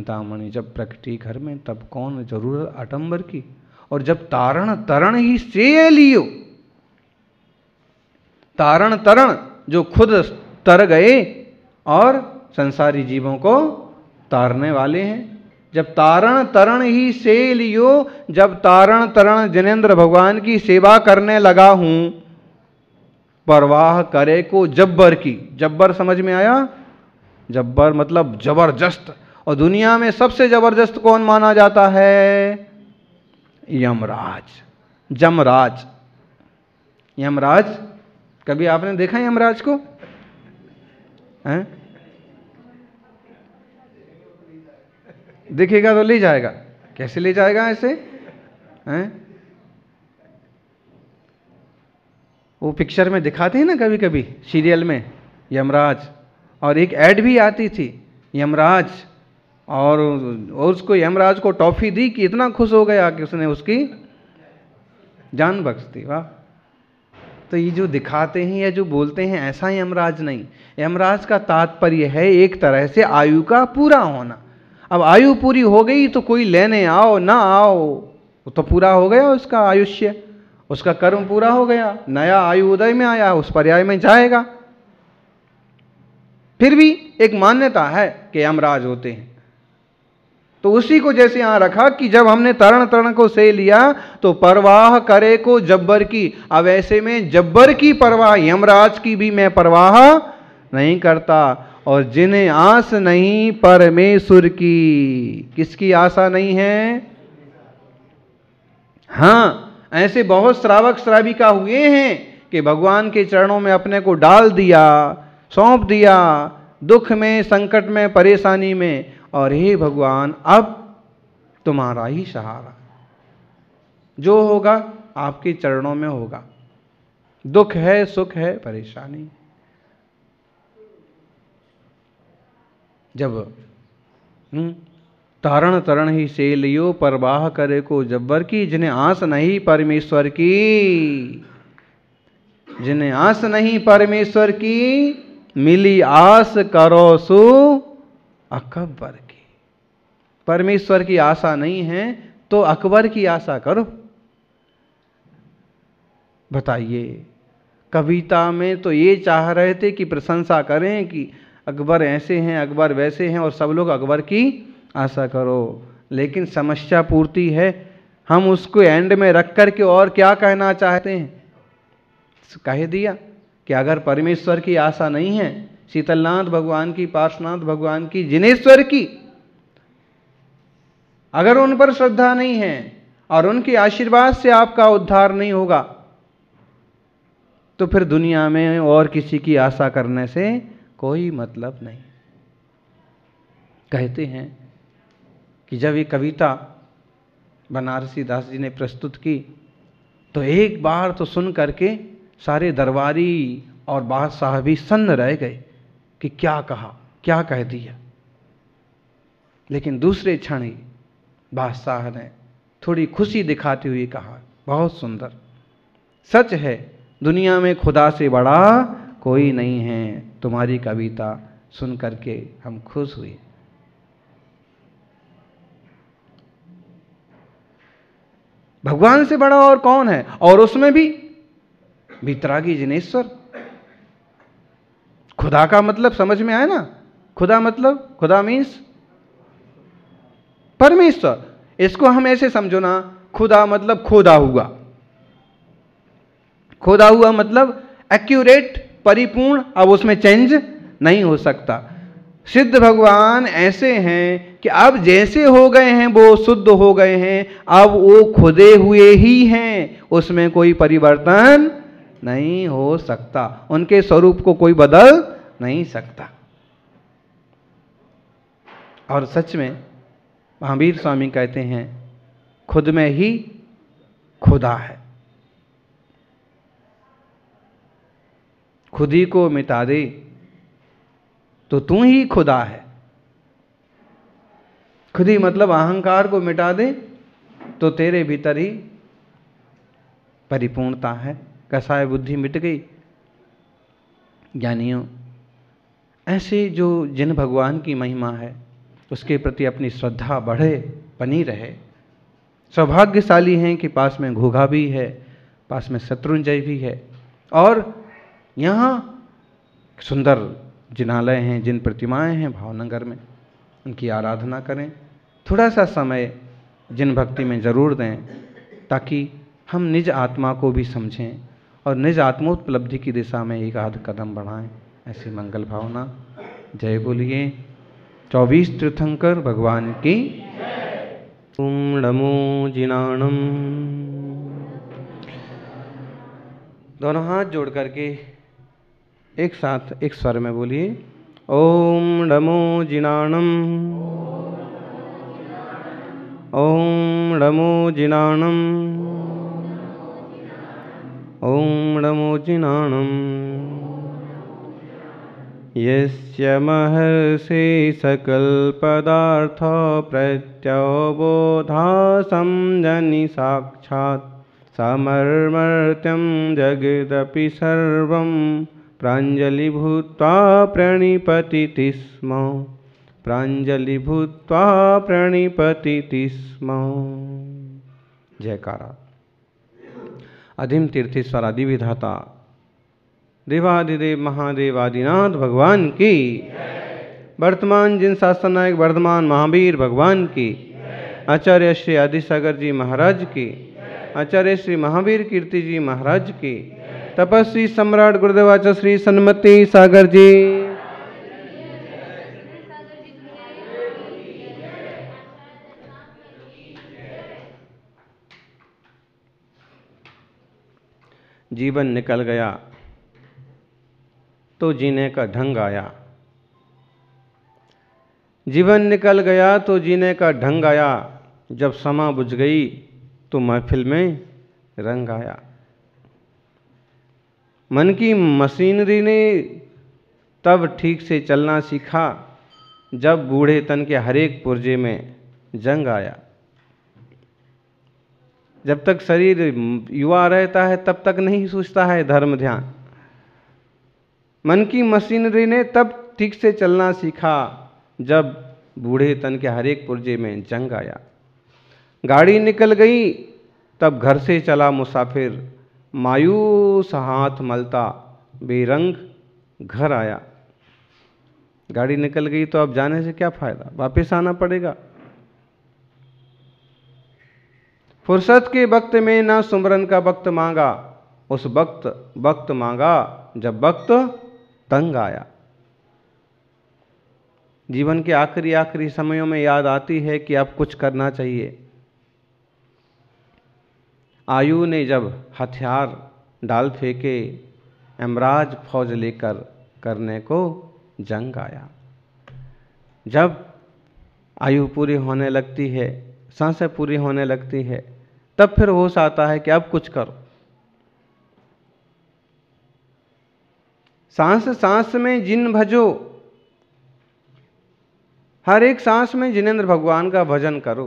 चिंतामणि जब प्रकटी घर में, तब कौन जरूरत आडंबर की। और जब तारण तरण ही से लियो, तारण तरण जो खुद तर गए और संसारी जीवों को तारने वाले हैं। जब तारण तरण ही से लियो, जब तारण तरण जिनेंद्र भगवान की सेवा करने लगा हूं, परवाह करे को जब्बर की। जब्बर समझ में आया? जब्बर मतलब जबरदस्त। और दुनिया में सबसे जबरदस्त कौन माना जाता है? यमराज, जमराज, यमराज। कभी आपने देखा यमराज को? हैं? दिखेगा तो ले जाएगा। कैसे ले जाएगा ऐसे? हैं? वो पिक्चर में दिखाते हैं ना कभी कभी, सीरियल में, यमराज। और एक ऐड भी आती थी यमराज, और उसको यमराज को टॉफी दी कि इतना खुश हो गया कि उसने उसकी जान बख्श दी। वाह! तो ये जो दिखाते हैं या जो बोलते हैं, ऐसा यमराज नहीं। यमराज का तात्पर्य है एक तरह से आयु का पूरा होना। अब आयु पूरी हो गई तो कोई लेने आओ ना आओ, वो तो पूरा हो गया उसका आयुष्य, उसका कर्म पूरा हो गया, नया आयु उदय में आया, उस पर्याय में जाएगा। फिर भी एक मान्यता है कि यमराज होते हैं। तो उसी को जैसे यहां रखा कि जब हमने तरण तरण को से लिया तो परवाह करे को जब्बर की। अब ऐसे में जब्बर की परवाह, यमराज की भी मैं परवाह नहीं करता। और जिन्हें आस नहीं परमेश्वर की, किसकी आशा नहीं है? हां, ऐसे बहुत श्रावक श्राविका हुए हैं कि भगवान के चरणों में अपने को डाल दिया, सौंप दिया, दुख में, संकट में, परेशानी में, और हे भगवान अब तुम्हारा ही सहारा, जो होगा आपके चरणों में होगा। दुख है, सुख है, परेशानी। जब तारण तरण ही से लियो, परवाह करे को जब्बर की। जिन्हें आस नहीं परमेश्वर की, जिन्हें आस नहीं परमेश्वर की, मिली आस करो सु अकबर की। परमेश्वर की आशा नहीं है तो अकबर की आशा करो। बताइए, कविता में तो ये चाह रहे थे कि प्रशंसा करें कि अकबर ऐसे हैं, अकबर वैसे हैं, और सब लोग अकबर की आशा करो। लेकिन समस्या पूर्ति है, हम उसको एंड में रख करके और क्या कहना चाहते हैं? कह दिया कि अगर परमेश्वर की आशा नहीं है, शीतलनाथ भगवान की, पार्श्वनाथ भगवान की, जिनेश्वर की, अगर उन पर श्रद्धा नहीं है और उनके आशीर्वाद से आपका उद्धार नहीं होगा, तो फिर दुनिया में और किसी की आशा करने से कोई मतलब नहीं। कहते हैं कि जब ये कविता बनारसी दास जी ने प्रस्तुत की तो एक बार तो सुन करके सारे दरबारी और बादशाह भी सन्न रह गए कि क्या कहा, क्या कह दिया। लेकिन दूसरे क्षण ही बादशाह ने थोड़ी खुशी दिखाते हुए कहा, बहुत सुंदर, सच है दुनिया में खुदा से बड़ा कोई नहीं है। तुम्हारी कविता सुन करके हम खुश हुए। भगवान से बड़ा और कौन है? और उसमें भी वितरागी जिनेश्वर। खुदा का मतलब समझ में आया ना? खुदा मतलब, खुदा मीन्स परमेश्वर। इसको हम ऐसे समझो ना, खुदा मतलब खोदा हुआ। खोदा हुआ मतलब एक्यूरेट, परिपूर्ण, अब उसमें चेंज नहीं हो सकता। सिद्ध भगवान ऐसे हैं कि अब जैसे हो गए हैं वो शुद्ध हो गए हैं, अब वो खुदे हुए ही हैं, उसमें कोई परिवर्तन नहीं हो सकता, उनके स्वरूप को कोई बदल नहीं सकता। और सच में महावीर स्वामी कहते हैं, खुद में ही खुदा है। खुद ही को मिटा दे तो तू ही खुदा है। खुद ही मतलब अहंकार को मिटा दे तो तेरे भीतर ही परिपूर्णता है। कसाय बुद्धि मिट गई। ज्ञानियों, ऐसे जो जिन भगवान की महिमा है, उसके प्रति अपनी श्रद्धा बढ़े, बनी रहे। सौभाग्यशाली हैं कि पास में घोघा भी है, पास में शत्रुंजय भी है, और यहाँ सुंदर जिनालय हैं, जिन प्रतिमाएं हैं भावनगर में, उनकी आराधना करें। थोड़ा सा समय जिन भक्ति में ज़रूर दें, ताकि हम निज आत्मा को भी समझें और निज आत्मोपलब्धि की दिशा में एक आध कदम बढ़ाएं। ऐसी मंगल भावना। जय बोलिए 24 तीर्थंकर भगवान की। ओम नमो जिनाणम। दोनों हाथ जोड़ करके एक साथ एक स्वर में बोलिए, ओम नमो जिनाणम, ओम नमो जिनाणम, ओम नमो जिनाणम। यस्य महर्षि सकल पदार्थ प्रत्यवबोधा समजनि साक्षात् समर्मर्त्यं जगदपि सर्वं प्राञ्जलि भूत्वा प्रणिपतिति स्म, प्राञ्जलि भूत्वा प्रणिपतिति स्म। जयकारा। अधिम तीर्थेश्वर आदि विधाता देवादिदेव महादेव आदिनाथ भगवान की। वर्तमान जिन शासन नायक वर्धमान महावीर भगवान की। आचार्य श्री आदिसागर जी महाराज की। आचार्य श्री महावीर कीर्ति जी महाराज की। तपस्वी सम्राट गुरुदेवाचार्य श्री सन्मति सागर जी। जीवन निकल गया तो जीने का ढंग आया। जीवन निकल गया तो जीने का ढंग आया। जब समा बुझ गई तो महफिल में रंग आया। मन की मशीनरी ने तब ठीक से चलना सीखा जब बूढ़े तन के हरेक पुर्जे में जंग आया। जब तक शरीर युवा रहता है तब तक नहीं सोचता है धर्म ध्यान। मन की मशीनरी ने तब ठीक से चलना सीखा जब बूढ़े तन के हरेक पुर्जे में जंग आया। गाड़ी निकल गई तब घर से चला मुसाफिर, मायूस हाथ मलता बेरंग घर आया। गाड़ी निकल गई तो अब जाने से क्या फायदा, वापस आना पड़ेगा। फुर्सत के वक्त में ना सुमरन का वक्त मांगा, उस वक्त मांगा जब वक्त तंग आया। जीवन के आखिरी समयों में याद आती है कि अब कुछ करना चाहिए। आयु ने जब हथियार डाल फेंके, यमराज फौज लेकर करने को जंग आया। जब आयु पूरी होने लगती है, सांसें पूरी होने लगती है, तब फिर होश आता है कि अब कुछ करो। सांस सांस में जिन भजो, हर एक सांस में जिनेंद्र भगवान का भजन करो।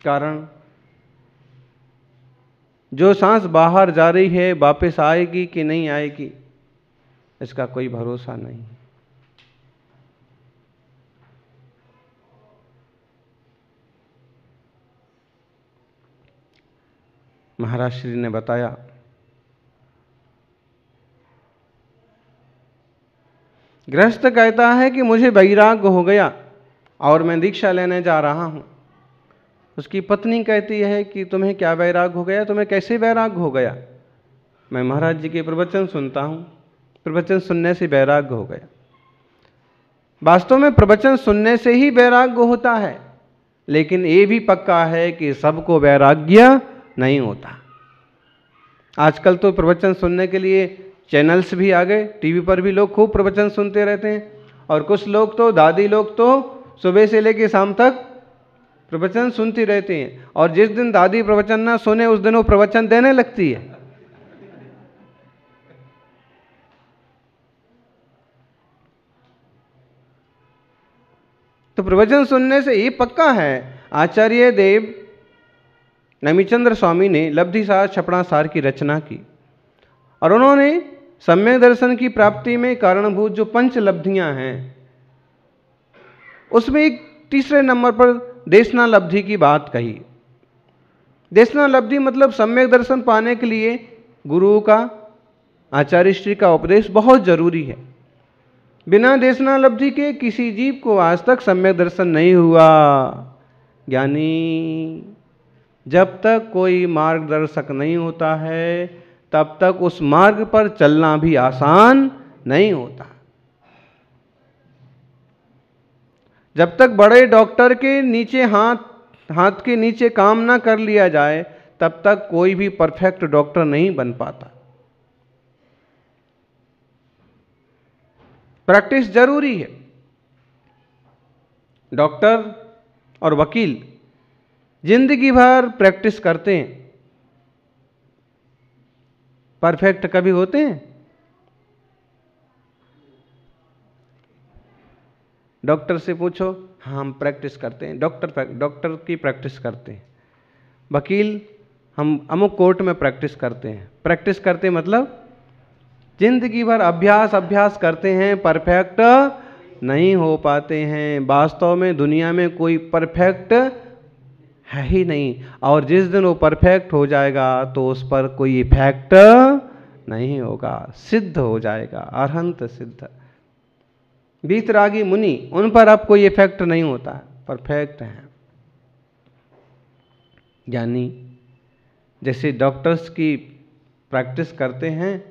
कारण जो सांस बाहर जा रही है वापस आएगी कि नहीं आएगी, इसका कोई भरोसा नहीं। महाराज श्री ने बताया, गृहस्थ कहता है कि मुझे वैराग्य हो गया और मैं दीक्षा लेने जा रहा हूं। उसकी पत्नी कहती है कि तुम्हें क्या वैराग्य हो गया, तुम्हें कैसे वैराग्य हो गया? मैं महाराज जी के प्रवचन सुनता हूं, प्रवचन सुनने से वैराग्य हो गया। वास्तव में प्रवचन सुनने से ही वैराग्य होता है, लेकिन ये भी पक्का है कि सबको वैराग्य नहीं होता। आजकल तो प्रवचन सुनने के लिए चैनल्स भी आ गए, टीवी पर भी लोग खूब प्रवचन सुनते रहते हैं। और कुछ लोग तो, दादी लोग तो सुबह से लेकर शाम तक प्रवचन सुनती रहती हैं, और जिस दिन दादी प्रवचन ना सुने उस दिन वो प्रवचन देने लगती है। तो प्रवचन सुनने से ये पक्का है। आचार्य देव नमीचंद्र स्वामी ने लब्धिसार छपड़ासार की रचना की, और उन्होंने सम्यक दर्शन की प्राप्ति में कारणभूत जो पंच लब्धियां हैं, उसमें एक तीसरे नंबर पर देशनालब्धि की बात कही। देशनालब्धि मतलब सम्यक दर्शन पाने के लिए गुरु का, आचार्य श्री का उपदेश बहुत जरूरी है। बिना देशनालब्धि के किसी जीव को आज तक सम्यक दर्शन नहीं हुआ। ज्ञानी जब तक कोई मार्गदर्शक नहीं होता है, तब तक उस मार्ग पर चलना भी आसान नहीं होता। जब तक बड़े डॉक्टर के नीचे हाथ के नीचे काम ना कर लिया जाए, तब तक कोई भी परफेक्ट डॉक्टर नहीं बन पाता। प्रैक्टिस जरूरी है। डॉक्टर और वकील जिंदगी भर प्रैक्टिस करते हैं, परफेक्ट कभी होते हैं? डॉक्टर से पूछो, हाँ हम प्रैक्टिस करते हैं, डॉक्टर की प्रैक्टिस करते हैं। वकील, हम अमुक कोर्ट में प्रैक्टिस करते हैं। प्रैक्टिस करते मतलब जिंदगी भर अभ्यास करते हैं, परफेक्ट नहीं हो पाते हैं। वास्तव में दुनिया में कोई परफेक्ट है ही नहीं, और जिस दिन वो परफेक्ट हो जाएगा तो उस पर कोई इफेक्ट नहीं होगा, सिद्ध हो जाएगा, अरहंत सिद्ध। वीतरागी मुनि, उन पर अब कोई इफेक्ट नहीं होता, परफेक्ट है। यानी जैसे डॉक्टर्स की प्रैक्टिस करते हैं,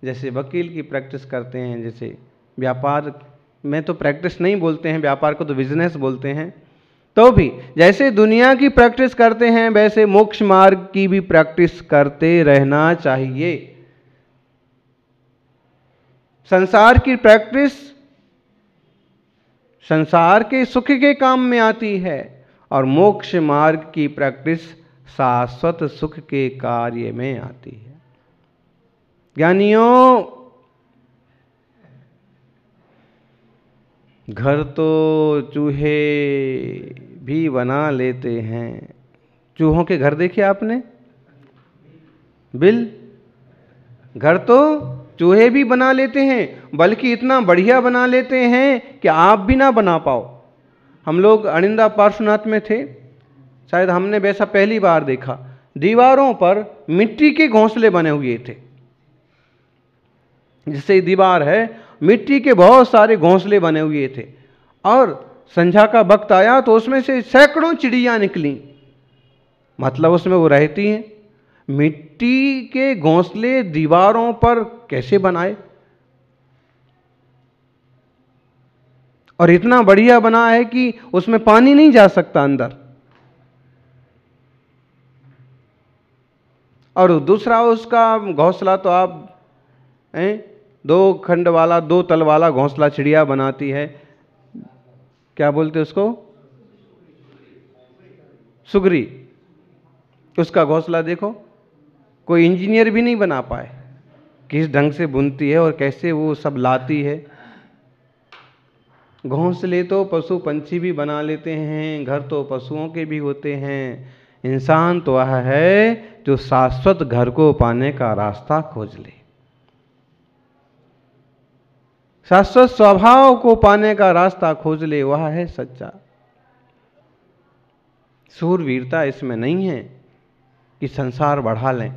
जैसे वकील की प्रैक्टिस करते हैं, जैसे व्यापार में तो प्रैक्टिस नहीं बोलते हैं, व्यापार को तो बिजनेस बोलते हैं, तो भी जैसे दुनिया की प्रैक्टिस करते हैं, वैसे मोक्ष मार्ग की भी प्रैक्टिस करते रहना चाहिए। संसार की प्रैक्टिस संसार के सुख के काम में आती है, और मोक्ष मार्ग की प्रैक्टिस शाश्वत सुख के कार्य में आती है। ज्ञानियों, घर तो चूहे भी बना लेते हैं। चूहों के घर देखे आपने? बिल, घर तो चूहे भी बना लेते हैं, बल्कि इतना बढ़िया बना लेते हैं कि आप भी ना बना पाओ। हम लोग अनिंदा पार्श्वनाथ में थे, शायद हमने वैसा पहली बार देखा। दीवारों पर मिट्टी के घोंसले बने हुए थे। जिससे दीवार है, मिट्टी के बहुत सारे घोंसले बने हुए थे, और संध्या का वक्त आया तो उसमें से सैकड़ों चिड़िया निकली। मतलब उसमें वो रहती हैं। मिट्टी के घोंसले दीवारों पर कैसे बनाए? और इतना बढ़िया बना है कि उसमें पानी नहीं जा सकता अंदर। और दूसरा उसका घोंसला तो आप दो खंड वाला, दो तल वाला घोंसला चिड़िया बनाती है। क्या बोलते उसको? सुगरी। उसका घोंसला देखो, कोई इंजीनियर भी नहीं बना पाए, किस ढंग से बुनती है और कैसे वो सब लाती है। घोंसले तो पशु पंछी भी बना लेते हैं, घर तो पशुओं के भी होते हैं। इंसान तो वह है जो शाश्वत घर को पाने का रास्ता खोज ले, शाश्वत स्वभाव को पाने का रास्ता खोज ले, वह है सच्चा। सूरवीरता इसमें नहीं है कि संसार बढ़ा लें।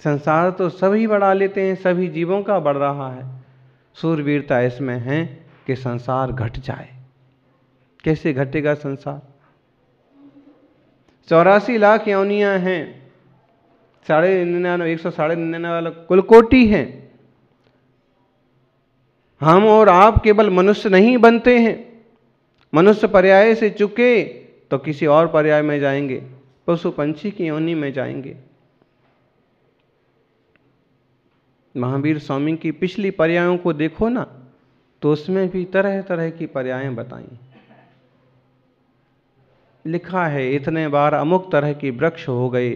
संसार तो सभी बढ़ा लेते हैं, सभी जीवों का बढ़ रहा है। सूरवीरता इसमें है कि संसार घट जाए। कैसे घटेगा संसार? 84 लाख योनियां हैं, 199 199 वाला कुल कोटि हैं। हम और आप केवल मनुष्य नहीं बनते हैं। मनुष्य पर्याय से चुके तो किसी और पर्याय में जाएंगे, पशु पंछी की योनि में जाएंगे। महावीर स्वामी की पिछली पर्यायों को देखो ना, तो उसमें भी तरह तरह की पर्यायें बताई। लिखा है, इतने बार अमुक तरह की वृक्ष हो गए,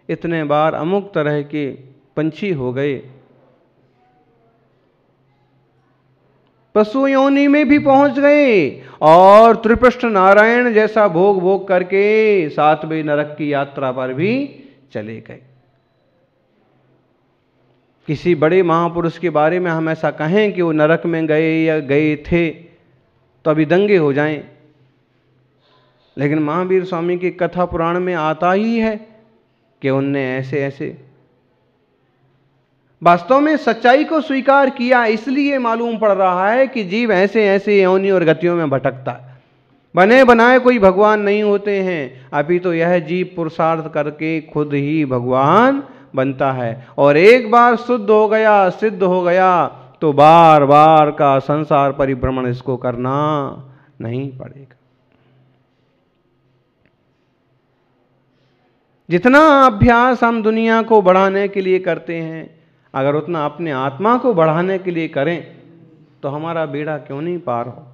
इतने बार अमुक तरह के पंछी हो गए। पशु योनि में भी पहुंच गए, और त्रिपृष्ठ नारायण जैसा भोग भोग करके 7वें नरक की यात्रा पर भी चले गए। किसी बड़े महापुरुष के बारे में हम ऐसा कहें कि वो नरक में गए या गए थे तो अभी दंगे हो जाएं, लेकिन महावीर स्वामी की कथा पुराण में आता ही है कि उनने ऐसे ऐसे वास्तव में सच्चाई को स्वीकार किया। इसलिए मालूम पड़ रहा है कि जीव ऐसे ऐसे योनि और गतियों में भटकता है। बने बनाए कोई भगवान नहीं होते हैं, अभी तो यह जीव पुरुषार्थ करके खुद ही भगवान बनता है। और एक बार शुद्ध हो गया, सिद्ध हो गया, तो बार बार का संसार परिभ्रमण इसको करना नहीं पड़ेगा। जितना अभ्यास हम दुनिया को बढ़ाने के लिए करते हैं, अगर उतना अपने आत्मा को बढ़ाने के लिए करें तो हमारा बेड़ा क्यों नहीं पार हो।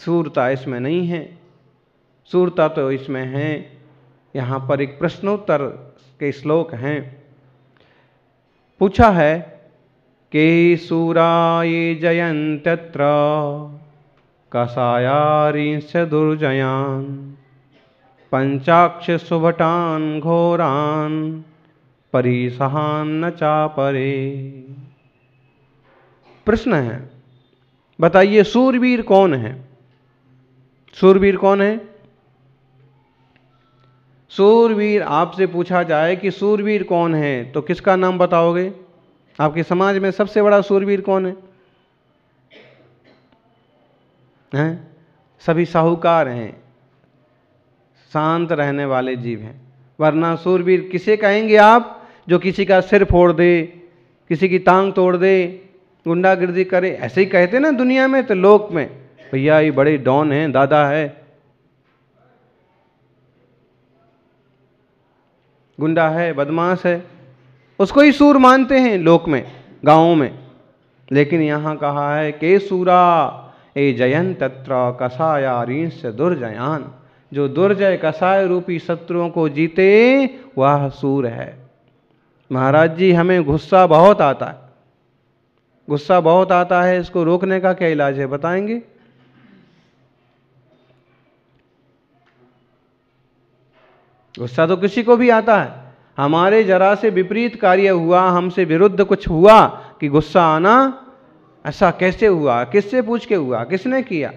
सूरता इसमें नहीं है, सूरता तो इसमें है। यहां पर एक प्रश्नोत्तर के श्लोक हैं। पूछा है कि सूरा ये जयंत्यत्र कसायारींश दुर्जयान पंचाक्ष सुभटान घोरान परिसहान न चापरे। प्रश्न है, बताइए सूरवीर कौन है? सूरवीर कौन है? सूरवीर आपसे पूछा जाए कि सूरवीर कौन है तो किसका नाम बताओगे? आपके समाज में सबसे बड़ा सूरवीर कौन है? हैं? सभी साहूकार हैं, शांत रहने वाले जीव हैं। वरना सूरवीर किसे कहेंगे आप? जो किसी का सिर फोड़ दे, किसी की टांग तोड़ दे, गुंडागिर्दी करे, ऐसे ही कहते ना दुनिया में। तो लोक में भैया ये बड़े डॉन हैं, दादा है, गुंडा है, बदमाश है, उसको ही सूर मानते हैं लोक में, गांवों में। लेकिन यहां कहा है के सूरा ए जयन तत्र कसायारींश दुर्जयान। जो दुर्जय कसाय रूपी शत्रुओं को जीते वह सूर है। महाराज जी हमें गुस्सा बहुत आता है, गुस्सा बहुत आता है, इसको रोकने का क्या इलाज है बताएंगे? गुस्सा तो किसी को भी आता है। हमारे जरा से विपरीत कार्य हुआ, हमसे विरुद्ध कुछ हुआ कि गुस्सा आना। ऐसा कैसे हुआ? किससे पूछ के हुआ? किसने किया?